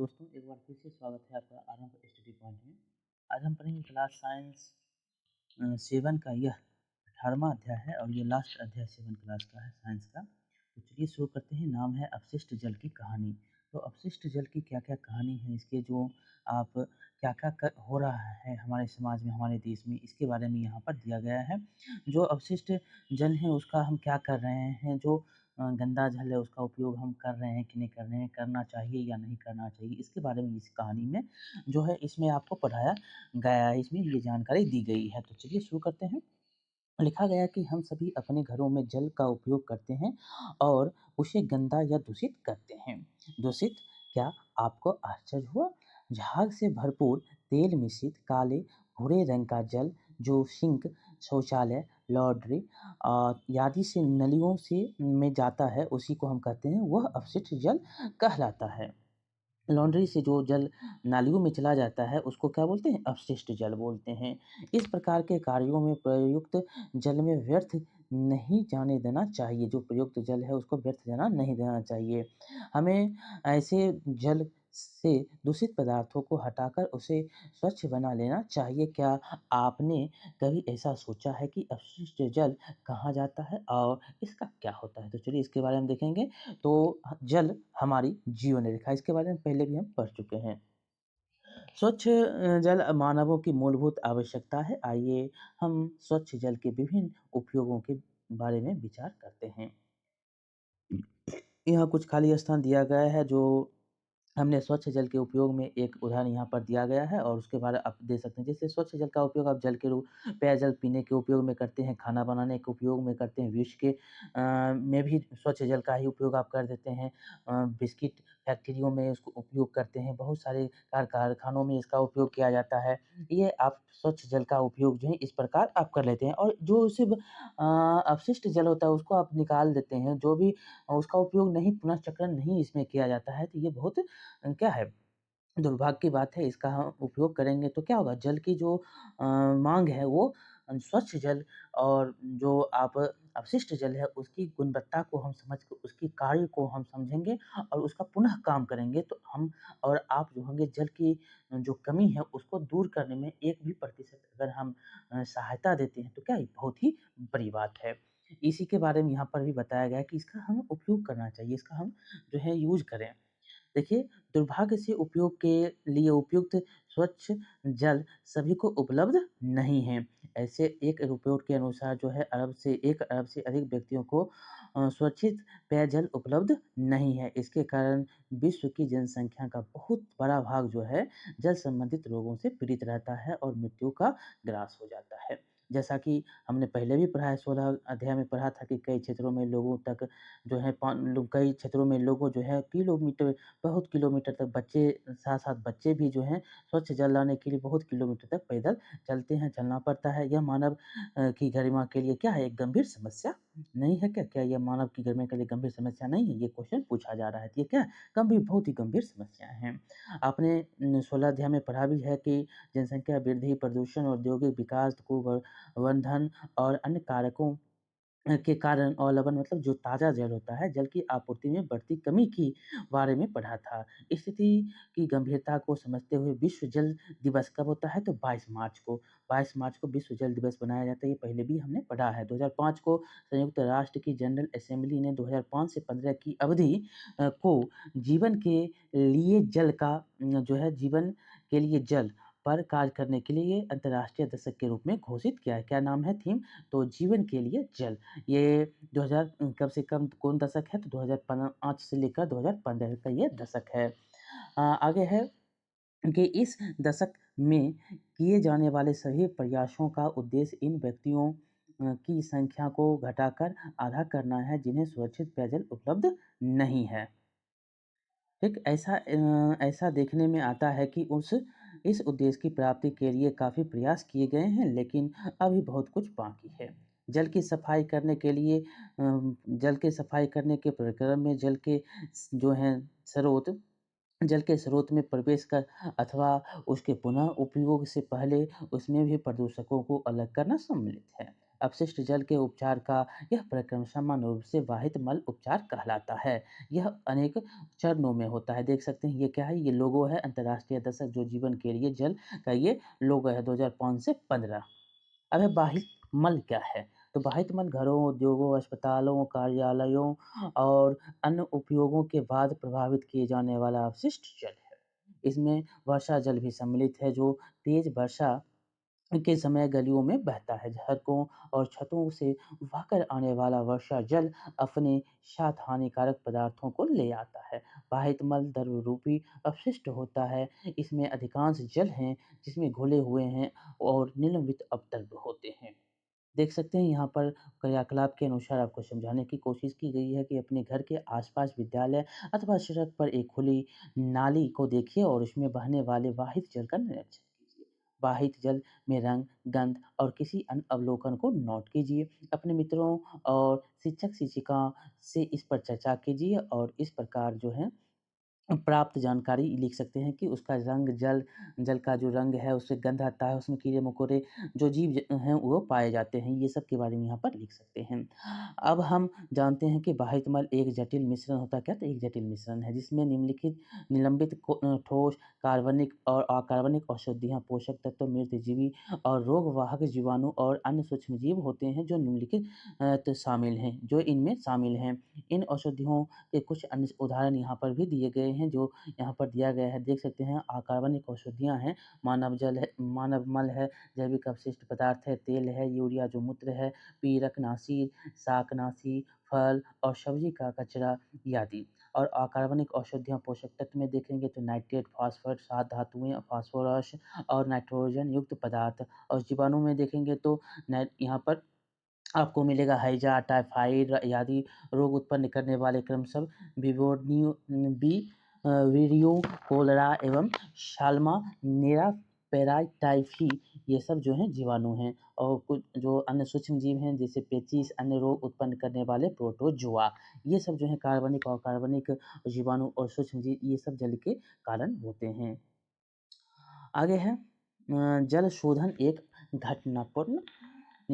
दोस्तों, एक बार फिर से स्वागत है आपका आरंभ स्टडी पॉइंट में। आज हम पढ़ेंगे क्लास साइंस 7 का यह 18वां अध्याय है और ये लास्ट अध्याय 7 क्लास का है साइंस का। तो चलिए शुरू करते हैं। नाम है अपशिष्ट जल की कहानी। तो अपशिष्ट जल की क्या-क्या कहानी है, इसके जो आप क्या-क्या हो रहा है हमारे समाज में, हमारे देश में, इसके बारे में यहाँ पर दिया गया है। जो अपशिष्ट जल है उसका हम क्या कर रहे हैं, जो गंदा जल है उसका उपयोग हम कर रहे हैं कि नहीं कर रहे हैं, करना चाहिए या नहीं करना चाहिए, इसके बारे में इस कहानी में जो है इसमें आपको पढ़ाया गया है, इसमें ये जानकारी दी गई है। तो चलिए शुरू करते हैं। लिखा गया कि हम सभी अपने घरों में जल का उपयोग करते हैं और उसे गंदा या दूषित करते हैं। दूषित, क्या आपको आश्चर्य हुआ? झाग से भरपूर तेल मिश्रित काले भूरे रंग का जल जो सिंक, शौचालय, लॉन्ड्री आदि से नलियों से में जाता है, उसी को हम कहते हैं, वह अपशिष्ट जल कहलाता है। लॉन्ड्री से जो जल नालियों में चला जाता है उसको क्या बोलते हैं? अपशिष्ट जल बोलते हैं। इस प्रकार के कार्यों में प्रयुक्त जल में व्यर्थ नहीं जाने देना चाहिए। जो प्रयुक्त जल है उसको व्यर्थ जाना नहीं देना चाहिए। हमें ऐसे जल से दूषित पदार्थों को हटाकर उसे स्वच्छ बना लेना चाहिए। क्या आपने कभी ऐसा सोचा है कि अपशिष्ट जल कहाँ जाता है और इसका क्या होता है? तो चलिए इसके बारे में देखेंगे। तो जल हमारी जीवन रेखा, इसके बारे में पहले भी हम पढ़ चुके हैं। स्वच्छ जल मानवों की मूलभूत आवश्यकता है। आइए हम स्वच्छ जल के विभिन्न उपयोगों के बारे में विचार करते हैं। यहाँ कुछ खाली स्थान दिया गया है जो हमने स्वच्छ जल के उपयोग में एक उदाहरण यहाँ पर दिया गया है और उसके बारे आप दे सकते हैं। जैसे स्वच्छ जल का उपयोग आप जल के रूप पेयजल पीने के उपयोग में करते हैं, खाना बनाने के उपयोग में करते हैं, विष के में भी स्वच्छ जल का ही उपयोग आप कर देते हैं। बिस्किट फैक्ट्रियों में इसको उपयोग करते हैं, बहुत सारे कारखानों में इसका उपयोग किया जाता है। ये आप स्वच्छ जल का उपयोग जो है इस प्रकार आप कर लेते हैं और जो सिर्फ अपशिष्ट जल होता है उसको आप निकाल देते हैं। जो भी उसका उपयोग नहीं, पुनर्चक्रण नहीं इसमें किया जाता है, तो ये बहुत क्या है, दुर्भाग्य की बात है। इसका हम उपयोग करेंगे तो क्या होगा, जल की जो माँग है वो स्वच्छ जल और जो आप अपशिष्ट जल है उसकी गुणवत्ता को हम समझ के उसकी कार्य को हम समझेंगे और उसका पुनः काम करेंगे तो हम और आप जो होंगे जल की जो कमी है उसको दूर करने में 1 भी प्रतिशत अगर हम सहायता देते हैं तो क्या ये बहुत ही बड़ी बात है। इसी के बारे में यहाँ पर भी बताया गया है कि इसका हमें उपयोग करना चाहिए, इसका हम जो है यूज़ करें। देखिए, दुर्भाग्य से उपयोग के लिए उपयुक्त स्वच्छ जल सभी को उपलब्ध नहीं है। ऐसे एक रिपोर्ट के अनुसार जो है 1 अरब से अधिक व्यक्तियों को सुरक्षित पेयजल उपलब्ध नहीं है। इसके कारण विश्व की जनसंख्या का बहुत बड़ा भाग जो है जल संबंधित रोगों से पीड़ित रहता है और मृत्यु का ग्रास हो जाता है। जैसा कि हमने पहले भी पढ़ा है, 16 अध्याय में पढ़ा था कि कई क्षेत्रों में लोगों तक जो है कई क्षेत्रों में लोगों जो है बहुत किलोमीटर तक बच्चे, साथ-साथ बच्चे भी जो हैं स्वच्छ जल लाने के लिए बहुत किलोमीटर तक पैदल चलते हैं, चलना पड़ता है। यह मानव की गरिमा के लिए क्या है, एक गंभीर समस्या नहीं है क्या? क्या यह मानव की गरिमा के लिए गंभीर समस्या नहीं है? ये क्वेश्चन पूछा जा रहा है। तो ये क्या है? गंभीर, बहुत ही गंभीर समस्याएँ हैं। आपने 16 अध्याय में पढ़ा भी है कि जनसंख्या वृद्धि, प्रदूषण, औद्योगिक विकास, कुप्रबंधन और अन्य कारकों के कारण अवलंबन मतलब जो ताज़ा जल होता है, जल की आपूर्ति में बढ़ती कमी की बारे में पढ़ा था। स्थिति की गंभीरता को समझते हुए विश्व जल दिवस कब होता है? तो 22 मार्च को। 22 मार्च को विश्व जल दिवस मनाया जाता है, ये पहले भी हमने पढ़ा है। 2005 को संयुक्त राष्ट्र की जनरल असेंबली ने 2005 से 15 की अवधि को जीवन के लिए जल का जो है जीवन के लिए जल पर कार्य करने के लिए अंतर्राष्ट्रीय दशक के रूप में घोषित किया है। क्या नाम है थीम? तो जीवन के लिए जल। ये 2000 कम से कम कौन दशक है? तो 2005 से लेकर 2015 का ये दशक है। आगे है कि इस दशक में किए जाने वाले सभी प्रयासों का उद्देश्य इन व्यक्तियों की संख्या को घटाकर आधा करना है जिन्हें सुरक्षित पेयजल उपलब्ध नहीं है। ठीक, ऐसा देखने में आता है कि उस इस उद्देश्य की प्राप्ति के लिए काफ़ी प्रयास किए गए हैं, लेकिन अभी बहुत कुछ बाकी है। जल की सफाई करने के लिए जल की सफाई करने के प्रक्रम में जो हैं स्रोत जल के स्रोत में प्रवेश कर अथवा उसके पुनः उपयोग से पहले उसमें भी प्रदूषकों को अलग करना सम्मिलित है। अपशिष्ट जल के उपचार का यह प्रक्रम सामान्य रूप से वाहित मल उपचार कहलाता है। यह अनेक चरणों में होता है। देख सकते हैं ये क्या है? ये लोगो है अंतर्राष्ट्रीय दशक जो जीवन के लिए जल का ये लोगो है 2005 से 15। अब है बाहित मल क्या है? तो बाहित मल घरों, उद्योगों, अस्पतालों, कार्यालयों और अन्य उपयोगों के बाद प्रभावित किए जाने वाला अपशिष्ट जल है। इसमें वर्षा जल भी सम्मिलित है जो तेज वर्षा के समय गलियों में बहता है। सड़कों और छतों से बहकर आने वाला वर्षा जल अपने साथ हानिकारक पदार्थों को ले आता है। बाहित मल द्रवरूपी अपशिष्ट होता है। इसमें अधिकांश जल हैं जिसमें घुले हुए हैं और निलंबित अपद्रव्य होते हैं। देख सकते हैं यहाँ पर क्रियाकलाप के अनुसार आपको समझाने की कोशिश की गई है कि अपने घर के आसपास विद्यालय अथवा सड़क पर एक खुली नाली को देखिए और उसमें बहने वाले वाहित जल का निरीक्षण कीजिए। वाहित जल में रंग, गंध और किसी अन्य अवलोकन को नोट कीजिए। अपने मित्रों और शिक्षक-शिक्षिका से इस पर चर्चा कीजिए और इस प्रकार जो है प्राप्त जानकारी लिख सकते हैं कि उसका रंग जल जल का जो रंग है उससे गंध आता है, उसमें कीड़े-मकोड़े जो जीव हैं वो पाए जाते हैं, ये सब के बारे में यहाँ पर लिख सकते हैं। अब हम जानते हैं कि बाहित मल एक जटिल मिश्रण होता है क्या? तो एक जटिल मिश्रण है जिसमें निम्नलिखित निलंबित ठोस, कार्बनिक और अकार्बनिक औषधियाँ, पोषक तत्व, मृतजीवी और रोगवाहक जीवाणु और अन्य सूक्ष्मजीव होते हैं जो निम्नलिखित तो शामिल हैं, जो इनमें शामिल हैं। इन औषधियों के कुछ अन्य उदाहरण यहाँ पर भी दिए गए हैं जो यहाँ पर दिया गया है। देख सकते हैं अकार्बनिक औषधियाँ हैं, मानव जल है, मानव मल है, जैविक अपशिष्ट पदार्थ है, तेल है, यूरिया जो मूत्र है, पीरकनाशी, शाकनाशी, फल और सब्जी का कचरा इत्यादि। और अकार्बनिक औषधियाँ पोषक तत्व में देखेंगे तो नाइट्रेट, फास्फोरस, सात धातुएँ, फास्फोरस और नाइट्रोजन युक्त पदार्थ। और जीवाणु में देखेंगे तो यहाँ पर आपको मिलेगा हैजा, टाइफाइड आदि रोग उत्पन्न करने वाले क्रमशः विबोर्नियो बी वीरियो, कोलेरा एवं साल्मोनेला पैराटाइफी ये सब जो हैं जीवाणु हैं। और कुछ जो अन्य सूक्ष्म जीव हैं जैसे पेचिश, अन्य रोग उत्पन्न करने वाले प्रोटोजोआ, ये सब जो है कार्बनिक और अकार्बनिक जीवाणु और सूक्ष्म जीव ये सब जल के कारण होते हैं। आगे है जल शोधन एक घटनापूर्ण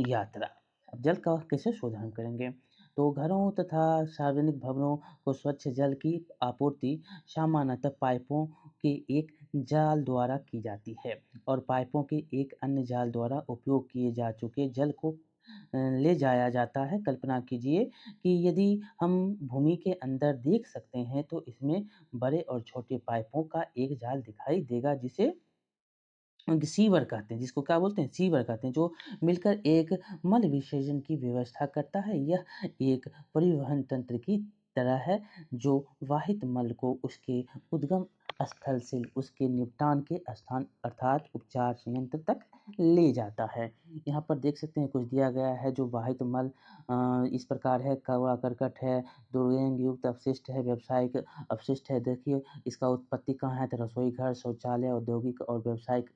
यात्रा। अब जल का कैसे शोधन हम करेंगे? तो घरों तथा सार्वजनिक भवनों को स्वच्छ जल की आपूर्ति सामान्यतः पाइपों के एक जाल द्वारा की जाती है और पाइपों के एक अन्य जाल द्वारा उपयोग किए जा चुके जल को ले जाया जाता है। कल्पना कीजिए कि यदि हम भूमि के अंदर देख सकते हैं तो इसमें बड़े और छोटे पाइपों का एक जाल दिखाई देगा जिसे सीवर कहते हैं, जिसको क्या बोलते हैं? सीवर कहते हैं, जो मिलकर एक मल विसर्जन की व्यवस्था करता है। यह एक परिवहन तंत्र की तरह है, जो वाहित मल को उसके उद्गम स्थल से उसके निपटान के स्थान अर्थात उपचार संयंत्र तक ले जाता है। यहाँ पर देख सकते हैं कुछ दिया गया है जो वाहित मल इस प्रकार है, कूड़ा-करकट है, दुर्गंध युक्त अपशिष्ट है, व्यावसायिक अपशिष्ट है। देखिए इसका उत्पत्ति कहाँ है? तो रसोई घर, शौचालय, औद्योगिक और व्यावसायिक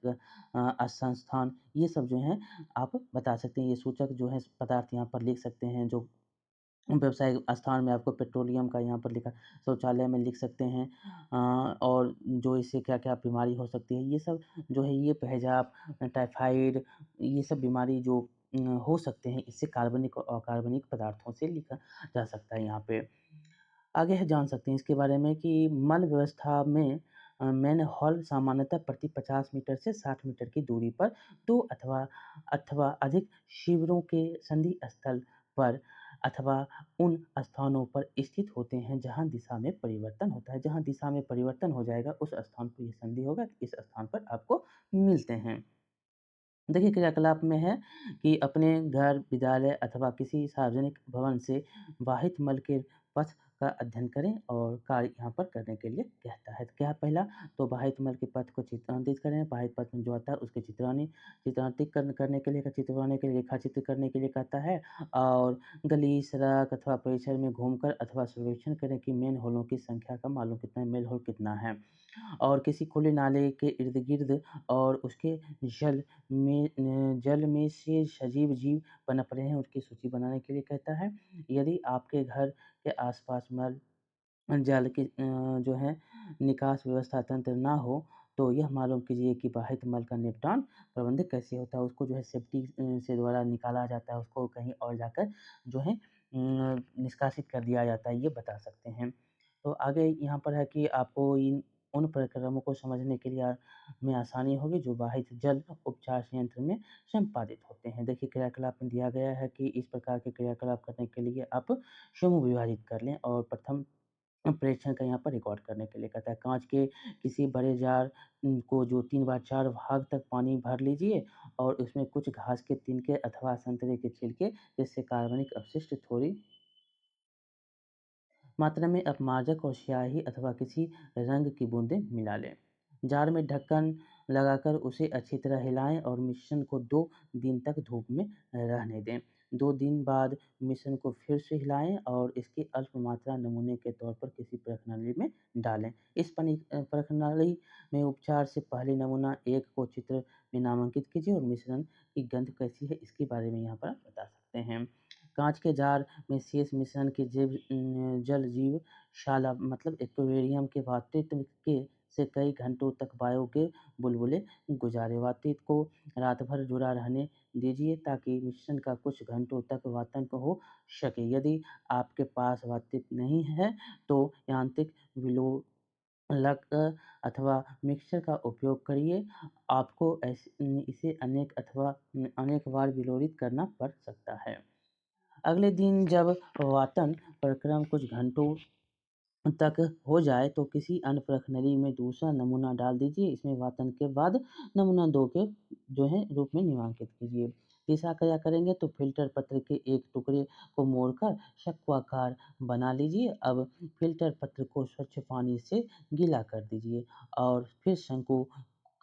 संस्थान ये सब जो हैं आप बता सकते हैं। ये सूचक जो है पदार्थ यहाँ पर लिख सकते हैं जो व्यावसायिक स्थान में आपको पेट्रोलियम का यहाँ पर लिखा शौचालय में लिख सकते हैं। और जो इससे क्या-क्या बीमारी हो सकती है ये सब जो है ये पेहजाब, टाइफाइड ये सब बीमारी जो हो सकते हैं इससे कार्बनिक और अकार्बनिक पदार्थों से लिखा जा सकता है यहाँ पे। आगे है जान सकते हैं इसके बारे में कि मल व्यवस्था में मैनहोल सामान्यतः प्रति 50 मीटर से 60 मीटर की दूरी पर 2 अथवा अधिक शिविरों के संधि स्थल पर अथवा उन स्थानों पर स्थित होते हैं जहाँ दिशा में परिवर्तन होता है। जहाँ दिशा में परिवर्तन हो जाएगा उस स्थान पर ये संधि होगा, इस स्थान पर आपको मिलते हैं। देखिए क्रियाकलाप में है कि अपने घर, विद्यालय अथवा किसी सार्वजनिक भवन से वाहित मल के पथ का अध्ययन करें और कार्य यहाँ पर करने के लिए कहता है। तो क्या है पहला तो वाहित मल के पथ को चित्रांकित करें। वाहित पथ में जो आता है उसके चित्रांकित करने के लिए चित्र बनाने के लिए रेखाचित्र करने के लिए कहता है। और गली, सड़क अथवा परिसर में घूमकर अथवा सर्वेक्षण करें कि मेन होलों की संख्या का मालूम कितना है, मेन होल कितना है। और किसी खुले नाले के इर्द-गिर्द और उसके जल में से सजीव जीव पनप रहे हैं, उसकी सूची बनाने के लिए कहता है। यदि आपके घर के आस-पास मल जल की जो है निकास व्यवस्था तंत्र ना हो, तो यह मालूम कीजिए कि बाहित मल का निपटान प्रबंधन कैसे होता है। उसको जो है सेफ्टी से द्वारा निकाला जाता है, उसको कहीं और जाकर जो है निष्कासित कर दिया जाता है, ये बता सकते हैं। तो आगे यहाँ पर है कि आपको इन उन प्रक्रमों को समझने के लिए में आसानी होगी जो बाहित जल उपचार संयंत्र में संपादित होते हैं। देखिए क्रियाकलाप में दिया गया है कि इस प्रकार के क्रियाकलाप करने के लिए आप समूह विभाजित कर लें और प्रथम प्रेक्षण का यहाँ पर रिकॉर्ड करने के लिए कहता है। काँच के किसी बड़े जार को जो 3 बार 4 भाग तक पानी भर लीजिए और उसमें कुछ घास के तिनके अथवा संतरे के छिलके जिससे कार्बनिक अपशिष्ट थोड़ी मात्रा में अपमार्जक और स्याही अथवा किसी रंग की बूंदें मिला लें। जार में ढक्कन लगाकर उसे अच्छी तरह हिलाएं और मिश्रण को 2 दिन तक धूप में रहने दें। 2 दिन बाद मिश्रण को फिर से हिलाएं और इसकी अल्प मात्रा नमूने के तौर पर किसी प्रणाली में डालें। इस प्रणाली में उपचार से पहले नमूना 1 को चित्र में नामांकित कीजिए और मिश्रण की गंध कैसी है इसके बारे में यहाँ पर आप बता सकते हैं। कांच के जार में शेष मिश्रण के जल जीव शाला मतलब एक्वेरियम के वातृत्व के से कई घंटों तक वायु के बुलबुले गुजारे। वातृत्व को रात भर जुड़ा रहने दीजिए ताकि मिश्रण का कुछ घंटों तक वातंक हो सके। यदि आपके पास वातृत्व नहीं है तो यांत्रिक विलोलक अथवा मिक्सर का उपयोग करिए। आपको इसे अनेक बार विलोड़ित करना पड़ सकता है। अगले दिन जब वातन प्रक्रम कुछ घंटों तक हो जाए तो किसी अन्य प्रखनली में दूसरा नमूना डाल दीजिए। इसमें वातन के बाद नमूना 2 के जो है रूप में नामांकित कीजिए। तीसरा क्या करेंगे तो फ़िल्टर पत्र के एक टुकड़े को मोड़कर शंक्वाकार बना लीजिए। अब फ़िल्टर पत्र को स्वच्छ पानी से गीला कर दीजिए और फिर शंकु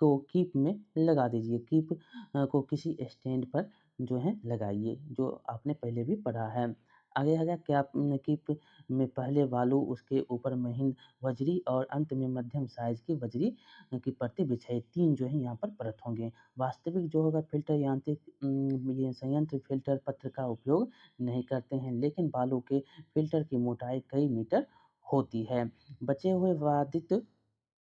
को कीप में लगा दीजिए। कीप को किसी स्टैंड पर जो है लगाइए, जो आपने पहले भी पढ़ा है। आगे आ गया कीप में पहले बालू, उसके ऊपर महीन बजरी और अंत में मध्यम साइज़ की बजरी की परतें बिछाइए। 3 जो है यहाँ पर परत होंगे। वास्तविक जो होगा फ़िल्टर यांत्रिक ये संयंत्र फ़िल्टर पत्र का उपयोग नहीं करते हैं, लेकिन बालू के फ़िल्टर की मोटाई कई मीटर होती है। बचे हुए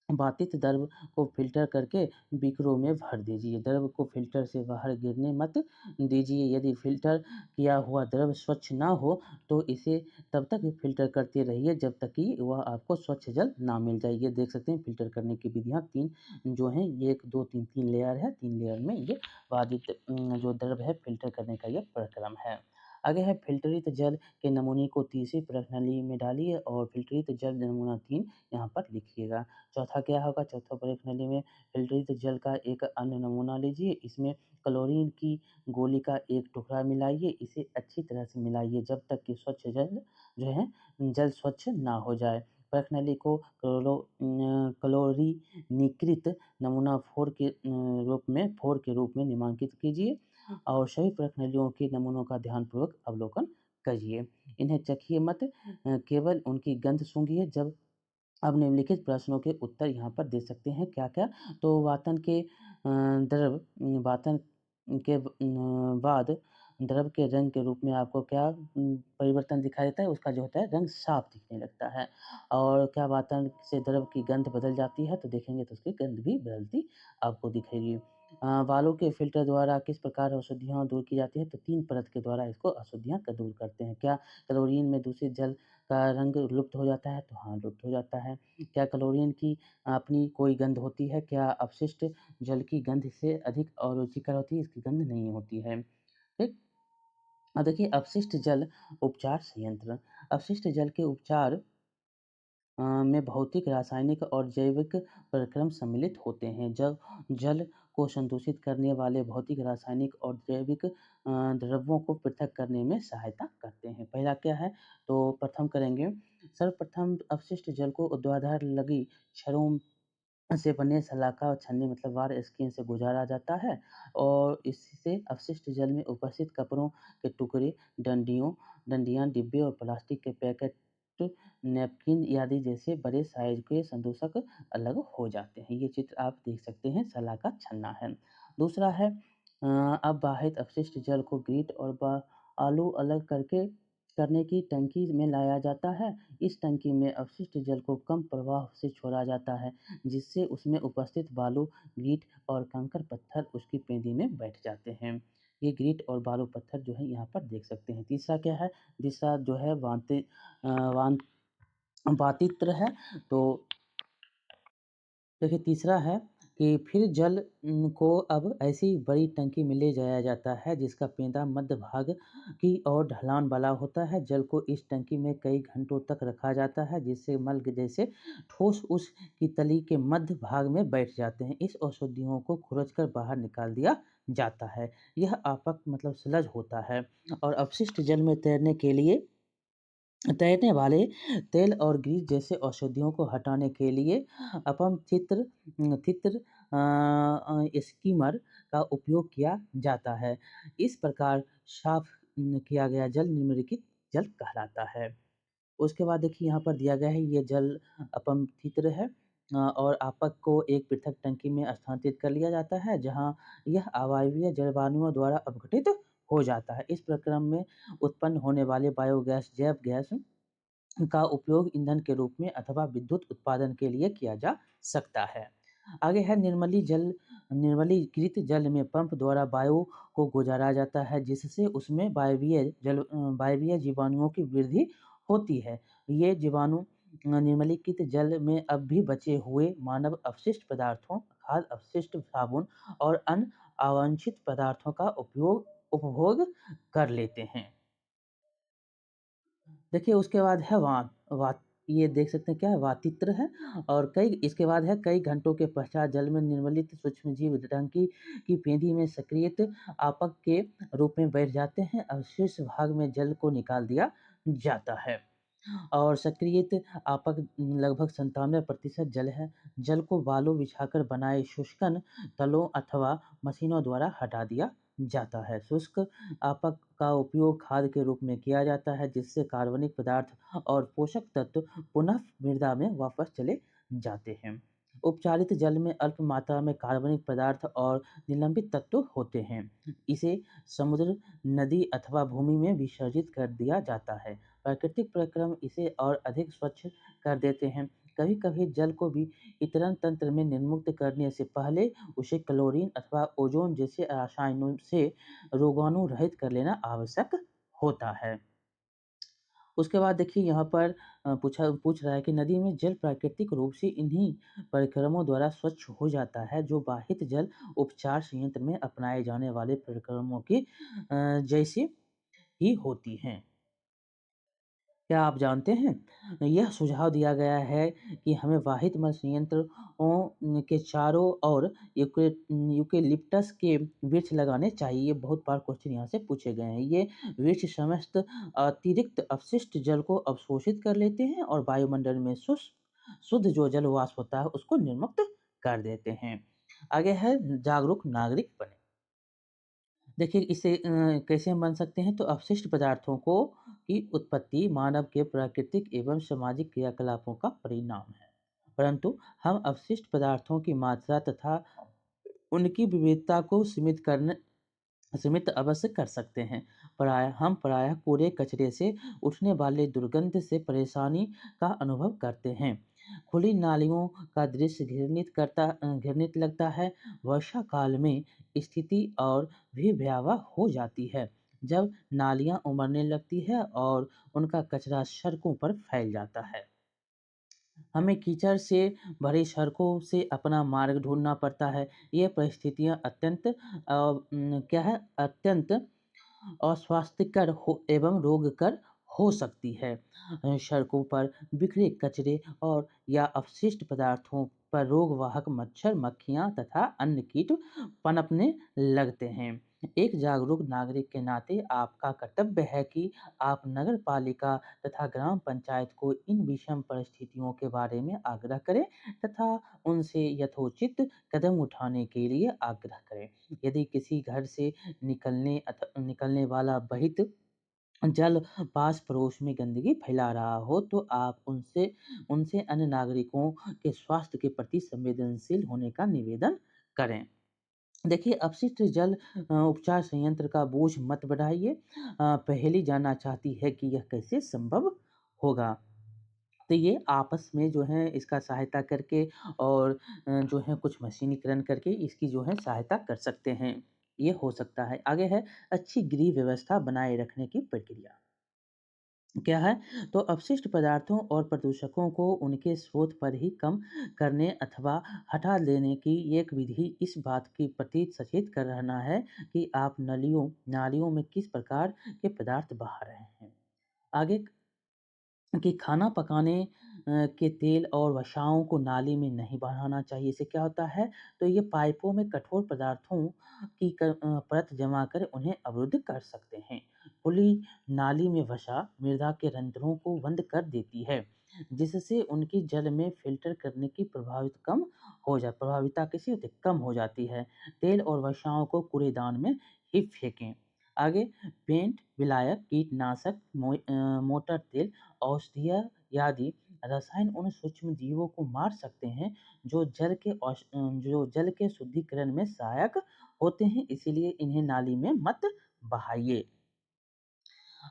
बाधित द्रव को फ़िल्टर करके बीकरों में भर दीजिए। द्रव को फ़िल्टर से बाहर गिरने मत दीजिए। यदि फ़िल्टर किया हुआ द्रव स्वच्छ ना हो तो इसे तब तक फ़िल्टर करते रहिए जब तक कि वह आपको स्वच्छ जल ना मिल जाए। ये देख सकते हैं फ़िल्टर करने की विधियाँ 3 जो हैं, ये 1, 2, 3 लेयर है। 3 लेयर में ये बाधित जो द्रव है फ़िल्टर करने का ये प्रक्रम है। आगे है फ़िल्टरित जल के नमूने को तीसरी प्रणाली में डालिए और फ़िल्टरित जल नमूना 3 यहाँ पर लिखिएगा। चौथा क्या होगा, चौथा प्रश्नावली में फ़िल्टरित जल का एक अन्य नमूना लीजिए। इसमें क्लोरीन की गोली का एक टुकड़ा मिलाइए। इसे अच्छी तरह से मिलाइए जब तक कि स्वच्छ जल जो है जल स्वच्छ ना हो जाए। प्रश्नावली को क्लोरीनीकृत नमूना 4 के रूप में नामांकित कीजिए और सभी प्रश्नावलियों के नमूनों का ध्यानपूर्वक अवलोकन करिए। इन्हें चखिए मत, केवल उनकी गंध सूंघिए। जब अब निम्नलिखित प्रश्नों के उत्तर यहाँ पर दे सकते हैं क्या-क्या? तो वातन के बाद द्रव के रंग के रूप में आपको क्या परिवर्तन दिखाई देता है? उसका जो होता है रंग साफ दिखने लगता है। और क्या वातन से द्रव की गंध बदल जाती है? तो देखेंगे तो उसकी गंध भी बदलती आपको दिखेगी। बालों के फ़िल्टर द्वारा किस प्रकार अशुद्धियाँ दूर की जाती है? तो 3 परत के द्वारा इसको अशुद्धियाँ दूर करते हैं। क्या क्लोरीन में दूषित जल का रंग लुप्त हो जाता है? तो हाँ, लुप्त हो जाता है। क्या क्लोरीन की अपनी कोई गंध होती है? क्या अपशिष्ट जल की गंध से अधिक और रुचिकर होती है? इसकी गंध नहीं होती है। ठीक? अब देखिए अपशिष्ट जल उपचार संयंत्र। अपशिष्ट जल के उपचार में भौतिक, रासायनिक और जैविक प्रक्रम सम्मिलित होते हैं। जब जल को संदूषित करने वाले भौतिक, रासायनिक और जैविक द्रव्यों को पृथक करने में सहायता करते हैं। पहला क्या है? तो प्रथम करेंगे, सर्वप्रथम अपशिष्ट जल को ऊर्ध्वाधर लगी छड़ों से बने सलाखा छन्नी मतलब वार स्क्रीन से गुजारा जाता है और इससे अपशिष्ट जल में उपस्थित कपड़ों के टुकड़े, डंडियाँ, डिब्बे और प्लास्टिक के पैकेट, नैपकिन आदि जैसे बड़े साइज के संदूषक अलग हो जाते हैं। ये चित्र आप देख सकते हैं, सलाखा छन्ना है। दूसरा है अ, अब बाहित अपशिष्ट जल को ग्रिट और आलू अलग करके करने की टंकी में लाया जाता है। इस टंकी में अपशिष्ट जल को कम प्रवाह से छोड़ा जाता है, जिससे उसमें उपस्थित बालू, गिट्ट और कंकड़-पत्थर उसकी पेंदी में बैठ जाते हैं। ये गिट्ट और बालू पत्थर जो है यहाँ पर देख सकते हैं। तीसरा क्या है? तीसरा जो है वान वातित्र है। तो देखिए तीसरा है कि फिर जल को अब ऐसी बड़ी टंकी में ले जाया जाता है जिसका पेंदा मध्य भाग की ओर ढलान वाला होता है। जल को इस टंकी में कई घंटों तक रखा जाता है जिससे मल जैसे ठोस उस की तली के मध्य भाग में बैठ जाते हैं। इस औषधियों को खुरचकर बाहर निकाल दिया जाता है। यह आपक मतलब स्लज होता है और अपशिष्ट जल में तैरने वाले तेल और ग्रीस जैसे औषधियों को हटाने के लिए अपम चित्र स्कीमर का उपयोग किया जाता है। इस प्रकार साफ किया गया जल निम्नलिखित जल कहलाता है। उसके बाद देखिए यहाँ पर दिया गया है ये जल अपम चित्र है और आपक को एक पृथक टंकी में स्थानांतरित कर लिया जाता है जहाँ यह अवायवीय जलवायुओं द्वारा अपघटित हो जाता है। इस प्रक्रम में उत्पन्न होने वाले बायोगैस जैव गैस का उपयोग ईंधन के रूप में अथवा विद्युत उत्पादन के लिए किया जा सकता है। आगे है निर्मलीकृत जल में पंप द्वारा वायु को गुजारा जाता है जिससे उसमें वायवीय जीवाणुओं की वृद्धि होती है। ये जीवाणु निर्मलीकृत जल में अब भी बचे हुए मानव अपशिष्ट पदार्थों, खाद्य अपशिष्ट, साबुन और अन्य अवांछित पदार्थों का उपभोग कर लेते हैं। देखिए उसके बाद है वात ये देख सकते हैं क्या है वातित्र है और कई इसके बाद है कई घंटों के पश्चात जल में निर्मलित सूक्ष्मजीव टंकी की पेंदी में सक्रियत आपक के रूप में बैठ जाते हैं। अवशेष भाग में जल को निकाल दिया जाता है और सक्रियत आपक लगभग 97% जल है। जल को बालू बिछाकर बनाए शुष्कन तलों अथवा मशीनों द्वारा हटा दिया जाता है। शुष्क आपक का उपयोग खाद के रूप में किया जाता है जिससे कार्बनिक पदार्थ और पोषक तत्व पुनः मृदा में वापस चले जाते हैं। उपचारित जल में अल्प मात्रा में कार्बनिक पदार्थ और निलंबित तत्व होते हैं। इसे समुद्र, नदी अथवा भूमि में विसर्जित कर दिया जाता है। प्राकृतिक प्रक्रम इसे और अधिक स्वच्छ कर देते हैं। कभी-कभी जल को भी वितरण तंत्र में निर्मुक्त करने से पहले उसे क्लोरीन अथवा ओजोन जैसे रसायनों से रोगाणु रहित कर लेना आवश्यक होता है। उसके बाद देखिए यहाँ पर पूछ रहा है कि नदी में जल प्राकृतिक रूप से इन्हीं परिक्रमों द्वारा स्वच्छ हो जाता है जो बाहित जल उपचार संयंत्र में अपनाए जाने वाले परिक्रमों की जैसी ही होती हैं। क्या आप जानते हैं? यह सुझाव दिया गया है कि हमें वाहित मल संयंत्रों के चारों ओर यूकेलिप्टस के वृक्ष लगाने चाहिए। ये बहुत बार क्वेश्चन यहाँ से पूछे गए हैं। ये वृक्ष समस्त अतिरिक्त अपशिष्ट जल को अवशोषित कर लेते हैं और वायुमंडल में शुद्ध जो जल वाष्प होता है उसको निर्मुक्त कर देते हैं। आगे है जागरूक नागरिक बने। देखिए इसे कैसे हम बन सकते हैं तो अपशिष्ट पदार्थों को की उत्पत्ति मानव के प्राकृतिक एवं सामाजिक क्रियाकलापों का परिणाम है, परंतु हम अपशिष्ट पदार्थों की मात्रा तथा उनकी विविधता को सीमित अवश्य कर सकते हैं। प्रायः कूड़े कचरे से उठने वाले दुर्गंध से परेशानी का अनुभव करते हैं। खुली नालियों का दृश्य घृणित लगता है। वर्षा काल में स्थिति और भी भयावह हो जाती है जब नालियां उमड़ने लगती है और उनका कचरा सड़कों पर फैल जाता है। हमें कीचड़ से भरी सड़कों से अपना मार्ग ढूंढना पड़ता है। ये परिस्थितियाँ अत्यंत अस्वास्थ्यकर हो एवं रोगकर हो सकती है। सड़कों पर बिखरे कचरे और या अपशिष्ट पदार्थों पर रोगवाहक मच्छर, मक्खियाँ तथा अन्य कीट पनपने लगते हैं। एक जागरूक नागरिक के नाते आपका कर्तव्य है कि आप नगर पालिका तथा ग्राम पंचायत को इन विषम परिस्थितियों के बारे में आग्रह करें तथा उनसे यथोचित कदम उठाने के लिए आग्रह करें। यदि किसी घर से निकलने वाला बहित जल पास पड़ोस में गंदगी फैला रहा हो तो आप उनसे उनसे अन्य नागरिकों के स्वास्थ्य के प्रति संवेदनशील होने का निवेदन करें। देखिए, अपशिष्ट जल उपचार संयंत्र का बोझ मत बढ़ाइए। पहेली जानना चाहती है कि यह कैसे संभव होगा? तो ये आपस में जो है इसका सहायता करके और जो है कुछ मशीनीकरण करके इसकी जो है सहायता कर सकते हैं। ये हो सकता है। आगे है अच्छी गृह व्यवस्था बनाए रखने की प्रक्रिया। क्या है? तो अपशिष्ट पदार्थों और प्रदूषकों को उनके स्रोत पर ही कम करने अथवा हटा देने की एक विधि इस बात के प्रति सचेत कर रहना है कि आप नालियों में किस प्रकार के पदार्थ बहा रहे हैं। आगे कि खाना पकाने के तेल और वसाओं को नाली में नहीं बहाना चाहिए। इससे क्या होता है? तो ये पाइपों में कठोर पदार्थों की परत जमा कर उन्हें अवरुद्ध कर सकते हैं। खुली नाली में वसा मृदा के रंध्रों को बंद कर देती है, जिससे उनकी जल में फ़िल्टर करने की प्रभाविता कैसी होती है? कम हो जाती है। तेल और वसाओं को कूड़ेदान में ही फेंकें। आगे पेंट, विलायक, कीटनाशक, मोटर तेल, औषधीय आदि रसायन उन सूक्ष्म जीवों को मार सकते हैं जो जल के शुद्धिकरण में सहायक होते हैं, इसीलिए इन्हें नाली में मत बहाइए।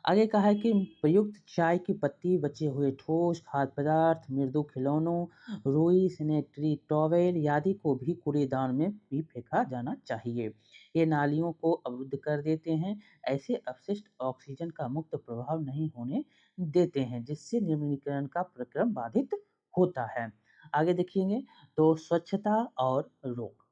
आगे कहा है कि प्रयुक्त चाय की पत्ती, बचे हुए ठोस खाद्य पदार्थ, मृदु खिलौनों, रुई, सैनिटरी टॉवेल आदि को भी कूड़ेदान में भी फेंका जाना चाहिए। ये नालियों को अवरुद्ध कर देते हैं। ऐसे अपशिष्ट ऑक्सीजन का मुक्त प्रभाव नहीं होने देते हैं, जिससे निर्मलीकरण का प्रक्रम बाधित होता है। आगे देखेंगे तो स्वच्छता और रोग।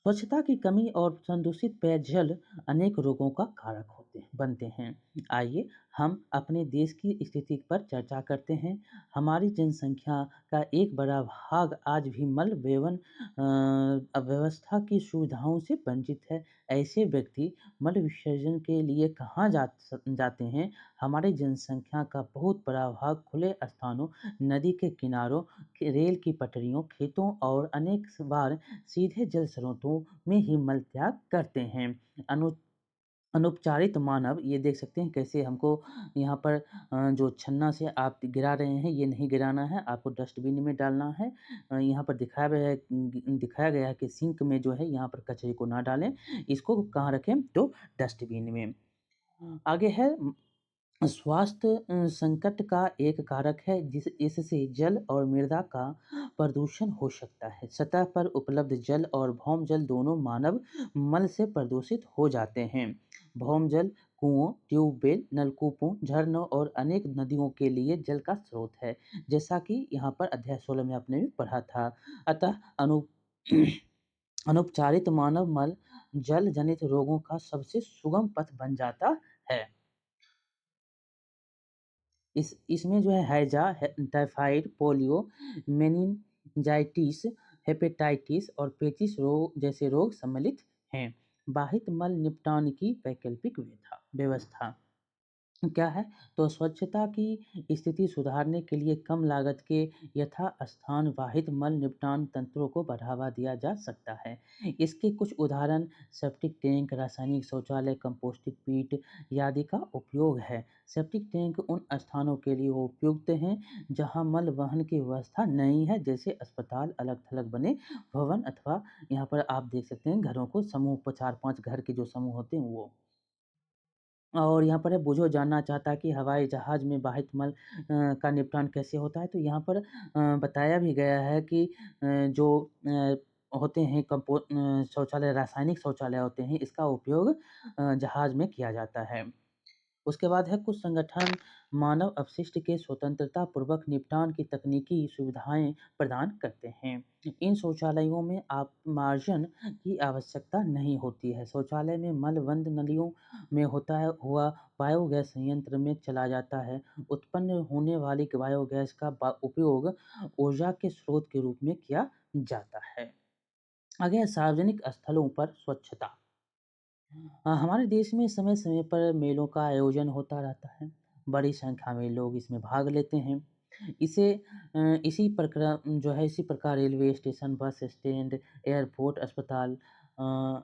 स्वच्छता की कमी और प्रदूषित पेयजल अनेक रोगों का कारक बनते हैं। आइए हम अपने देश की स्थिति पर चर्चा करते हैं। हमारी जनसंख्या का एक बड़ा भाग आज भी मल बेवन अव्यवस्था की सुविधाओं से वंचित है। ऐसे व्यक्ति मल विसर्जन के लिए कहाँ जाते हैं? हमारी जनसंख्या का बहुत बड़ा भाग खुले स्थानों, नदी के किनारों, रेल की पटरियों, खेतों और अनेक बार सीधे जल स्रोतों में ही मल त्याग करते हैं। अनु अनुपचारित मानव ये देख सकते हैं कैसे हमको यहाँ पर जो छन्ना से आप गिरा रहे हैं ये नहीं गिराना है, आपको डस्टबिन में डालना है। यहाँ पर दिखाया गया है कि सिंक में जो है यहाँ पर कचरे को ना डालें, इसको कहाँ रखें? तो डस्टबिन में। आगे है स्वास्थ्य संकट का एक कारक है इससे जल और मृदा का प्रदूषण हो सकता है। सतह पर उपलब्ध जल और भौम जल दोनों मानव मल से प्रदूषित हो जाते हैं। भौम जल कुओं, ट्यूबवेल, नलकूपों, झरनों और अनेक नदियों के लिए जल का स्रोत है, जैसा कि यहाँ पर अध्याय 16 में आपने भी पढ़ा था। अतः अनुपचारित मानव मल जल जनित रोगों का सबसे सुगम पथ बन जाता है। इसमें जो है हैजा, टाइफाइड, पोलियो, मेनिंजाइटिस, हेपेटाइटिस और पेचिश रोग जैसे रोग सम्मिलित हैं। बाहित मल निपटान की वैकल्पिक व्यवस्था क्या है? तो स्वच्छता की स्थिति सुधारने के लिए कम लागत के यथास्थान वाहित मल निपटान तंत्रों को बढ़ावा दिया जा सकता है। इसके कुछ उदाहरण सेप्टिक टैंक, रासायनिक शौचालय, कंपोस्टिंग पीट आदि का उपयोग है। सेप्टिक टैंक उन स्थानों के लिए उपयुक्त हैं जहां मल वहन की व्यवस्था नहीं है, जैसे अस्पताल, अलग-थलग बने भवन अथवा यहाँ पर आप देख सकते हैं घरों को समूह 4-5 घर के जो समूह होते हैं वो। और यहाँ पर है बुझो जानना चाहता है कि हवाई जहाज़ में बाहित मल का निपटान कैसे होता है? तो यहाँ पर बताया भी गया है कि जो होते हैं शौचालय, रासायनिक शौचालय होते हैं, इसका उपयोग जहाज़ में किया जाता है। उसके बाद है कुछ संगठन मानव अपशिष्ट के स्वतंत्रता पूर्वक निपटान की तकनीकी सुविधाएं प्रदान करते हैं। इन शौचालयों में अपमार्जन की आवश्यकता नहीं होती है। शौचालय में मल बंद नलियों में होता है हुआ बायोगैस संयंत्र में चला जाता है। उत्पन्न होने वाली बायोगैस का उपयोग ऊर्जा के स्रोत के रूप में किया जाता है। आगे है सार्वजनिक स्थलों पर स्वच्छता। हमारे देश में समय-समय पर मेलों का आयोजन होता रहता है। बड़ी संख्या में लोग इसमें भाग लेते हैं। इसी प्रकार railway station, bus stand, airport,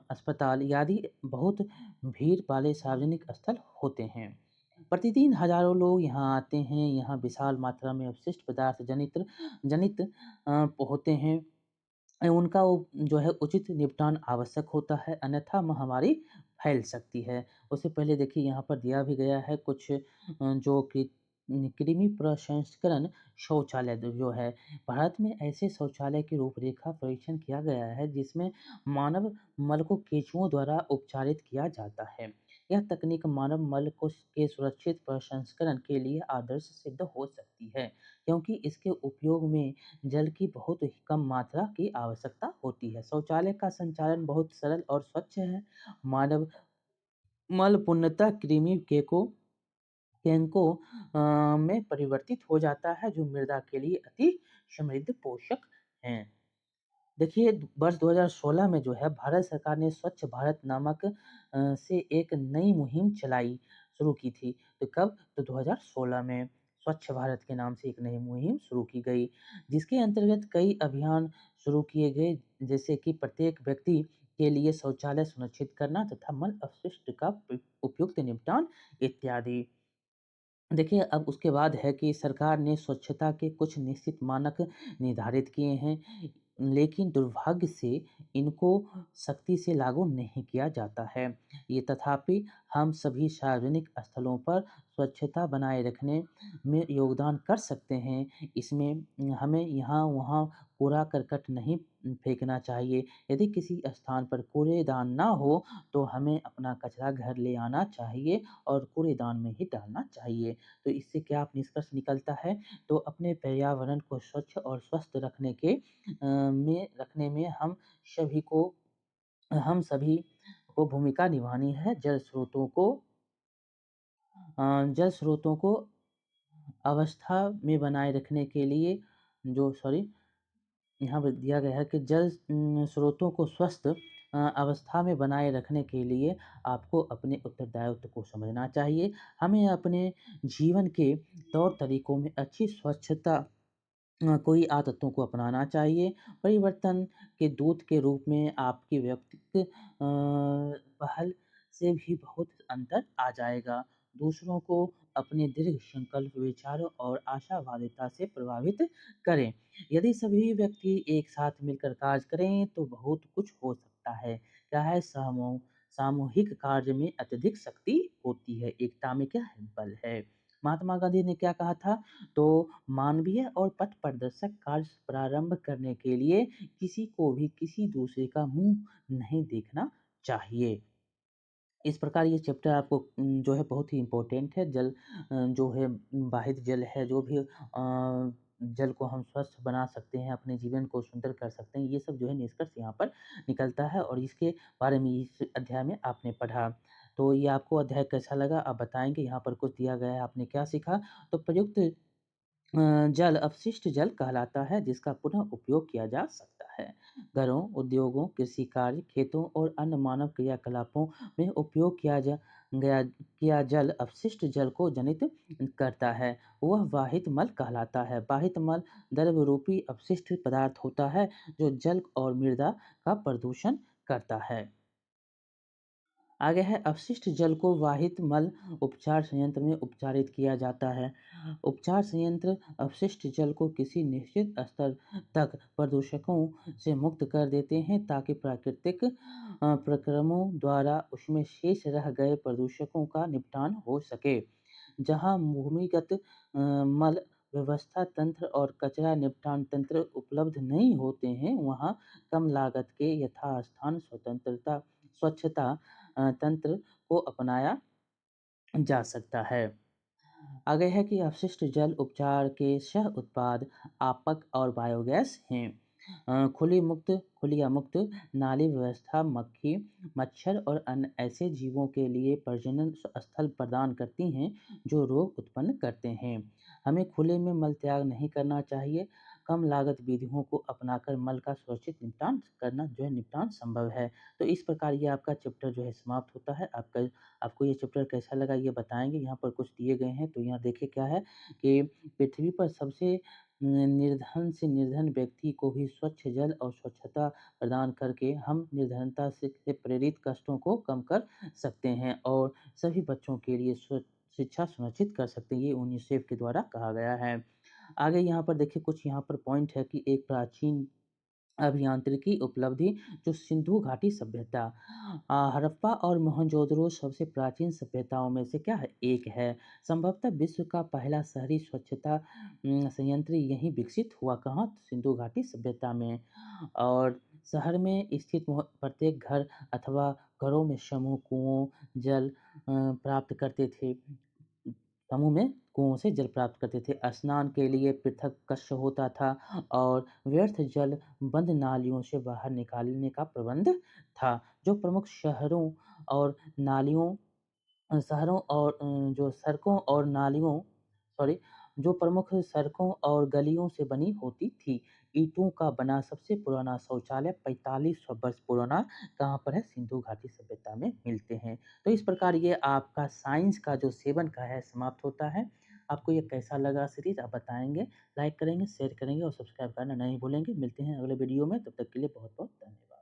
अस्पताल आदि बहुत भीड़ वाले सार्वजनिक स्थल होते हैं। प्रतिदिन हज़ारों लोग यहाँ आते हैं। यहाँ विशाल मात्रा में अपशिष्ट पदार्थ जनित होते हैं। उनका जो है उचित निपटान आवश्यक होता है, अन्यथा महामारी फैल सकती है। उससे पहले देखिए यहाँ पर दिया भी गया है कुछ जो कि कृमि प्रसंस्करण शौचालय जो है, भारत में ऐसे शौचालय की रूपरेखा परीक्षण किया गया है जिसमें मानव मल को केंचुओं द्वारा उपचारित किया जाता है। यह तकनीक मानव मल को के सुरक्षित प्रसंस्करण के लिए आदर्श सिद्ध हो सकती है, क्योंकि इसके उपयोग में जल की बहुत ही कम मात्रा की आवश्यकता होती है। शौचालय का संचालन बहुत सरल और स्वच्छ है। मानव मल पूर्णतः कृमि केंको में परिवर्तित हो जाता है, जो मृदा के लिए अति समृद्ध पोषक हैं। देखिए, वर्ष 2016 में जो है भारत सरकार ने स्वच्छ भारत नामक से एक नई मुहिम शुरू की थी। तो कब? तो 2016 में स्वच्छ भारत के नाम से एक नई मुहिम शुरू की गई, जिसके अंतर्गत कई अभियान शुरू किए गए, जैसे कि प्रत्येक व्यक्ति के लिए शौचालय सुनिश्चित करना तथा मल अपशिष्ट का उपयुक्त निपटान इत्यादि। देखिए, अब उसके बाद है कि सरकार ने स्वच्छता के कुछ निश्चित मानक निर्धारित किए हैं, लेकिन दुर्भाग्य से इनको सख्ती से लागू नहीं किया जाता है। ये तथापि हम सभी सार्वजनिक स्थलों पर स्वच्छता बनाए रखने में योगदान कर सकते हैं। इसमें हमें यहाँ-वहाँ कूड़ा-करकट नहीं फेंकना चाहिए। यदि किसी स्थान पर कूड़ेदान ना हो, तो हमें अपना कचरा घर ले आना चाहिए और कूड़ेदान में ही डालना चाहिए। तो इससे क्या निष्कर्ष निकलता है? तो अपने पर्यावरण को स्वच्छ और स्वस्थ रखने में हम सभी को भूमिका निभानी है। जल स्रोतों को अवस्था में बनाए रखने के लिए जो सॉरी यहाँ पे दिया गया है कि स्रोतों को स्वस्थ अवस्था में बनाए रखने के लिए आपको अपने उत्तरदायित्व को समझना चाहिए। हमें अपने जीवन के तौर तरीकों में अच्छी स्वच्छता कोई आदतों को अपनाना चाहिए। परिवर्तन के दूत के रूप में आपकी व्यक्तित्व पहल से भी बहुत अंतर आ जाएगा। दूसरों को अपने दृढ़ संकल्प, विचारों और आशावादिता से प्रभावित करें। यदि सभी व्यक्ति एक साथ मिलकर कार्य करें तो बहुत कुछ हो सकता है। क्या है? सामूहिक कार्य में अत्यधिक शक्ति होती है, एकता में क्या है? बल है। महात्मा गांधी ने क्या कहा था? तो मानवीय और पथ प्रदर्शक कार्य प्रारंभ करने के लिए किसी को भी किसी दूसरे का मुंह नहीं देखना चाहिए। इस प्रकार ये चैप्टर आपको जो है बहुत ही इम्पोर्टेंट है। जो है वाहित जल है, जो भी जल को हम स्वस्थ बना सकते हैं, अपने जीवन को सुंदर कर सकते हैं, ये सब जो है निष्कर्ष यहाँ पर निकलता है और इसके बारे में इस अध्याय में आपने पढ़ा। तो ये आपको अध्याय कैसा लगा आप बताएँगे? यहाँ पर कुछ दिया गया है, आपने क्या सीखा? तो प्रयुक्त जल अपशिष्ट जल कहलाता है, जिसका पुनः उपयोग किया जा सकता है। घरों, उद्योगों, कृषि कार्य, खेतों और अन्य मानव क्रियाकलापों में उपयोग किया जल अपशिष्ट जल को जनित करता है। वह वाहित मल कहलाता है। वाहित मल द्रव रूपी अपशिष्ट पदार्थ होता है, जो जल और मृदा का प्रदूषण करता है। आगे है अपशिष्ट जल को वाहित मल उपचार संयंत्र में उपचारित किया जाता है। उपचार संयंत्र अपशिष्ट जल को किसी निश्चित स्तर तक प्रदूषकों से मुक्त कर देते हैं, ताकि प्राकृतिक प्रक्रमों द्वारा उसमें शेष रह गए प्रदूषकों का निपटान हो सके। जहाँ भूमिगत मल व्यवस्था तंत्र और कचरा निपटान तंत्र उपलब्ध नहीं होते हैं, वहाँ कम लागत के यथास्थान स्वच्छता तंत्र को अपनाया जा सकता है। आगे है कि अपशिष्ट जल उपचार के सह उत्पाद आपक और बायोगैस हैं। खुली या मुक्त नाली व्यवस्था मक्खी, मच्छर और अन्य ऐसे जीवों के लिए प्रजनन स्थल प्रदान करती हैं जो रोग उत्पन्न करते हैं। हमें खुले में मल त्याग नहीं करना चाहिए। कम लागत विधियों को अपनाकर मल का सुरक्षित निपटान संभव है। तो इस प्रकार ये आपका चैप्टर जो है समाप्त होता है। आपको ये चैप्टर कैसा लगा ये बताएँगे। यहाँ पर कुछ दिए गए हैं, तो यहाँ देखिए क्या है कि पृथ्वी पर सबसे निर्धन से निर्धन व्यक्ति को भी स्वच्छ जल और स्वच्छता प्रदान करके हम निर्धनता से प्रेरित कष्टों को कम कर सकते हैं और सभी बच्चों के लिए शिक्षा सुनिश्चित कर सकते हैं। ये यूनिसेफ के द्वारा कहा गया है। आगे यहाँ पर देखिए कुछ यहाँ पर पॉइंट है कि एक प्राचीन अभियांत्रिकी उपलब्धि जो सिंधु घाटी सभ्यता हड़प्पा और मोहनजोदड़ो सबसे प्राचीन सभ्यताओं में से क्या है एक है। संभवतः विश्व का पहला शहरी स्वच्छता संयंत्र यहीं विकसित हुआ कहाँ तो सिंधु घाटी सभ्यता में। और शहर में स्थित प्रत्येक घर अथवा घरों में समूह कुओं जल प्राप्त करते थे। समूह में कुओं से जल प्राप्त करते थे। स्नान के लिए पृथक कक्ष होता था और व्यर्थ जल बंद नालियों से बाहर निकालने का प्रबंध था। जो प्रमुख और नालियों शहरों और जो सड़कों और नालियों सॉरी जो प्रमुख सड़कों और गलियों से बनी होती थी। ईंटों का बना सबसे पुराना शौचालय 4500 वर्ष पुराना कहाँ पर है? सिंधु घाटी सभ्यता में मिलते हैं। तो इस प्रकार ये आपका साइंस का जो सेवन का है समाप्त होता है। आपको ये कैसा लगा सीरीज़ आप बताएँगे, लाइक करेंगे, शेयर करेंगे और सब्सक्राइब करना नहीं भूलेंगे। मिलते हैं अगले वीडियो में, तब तक के लिए बहुत-बहुत धन्यवाद।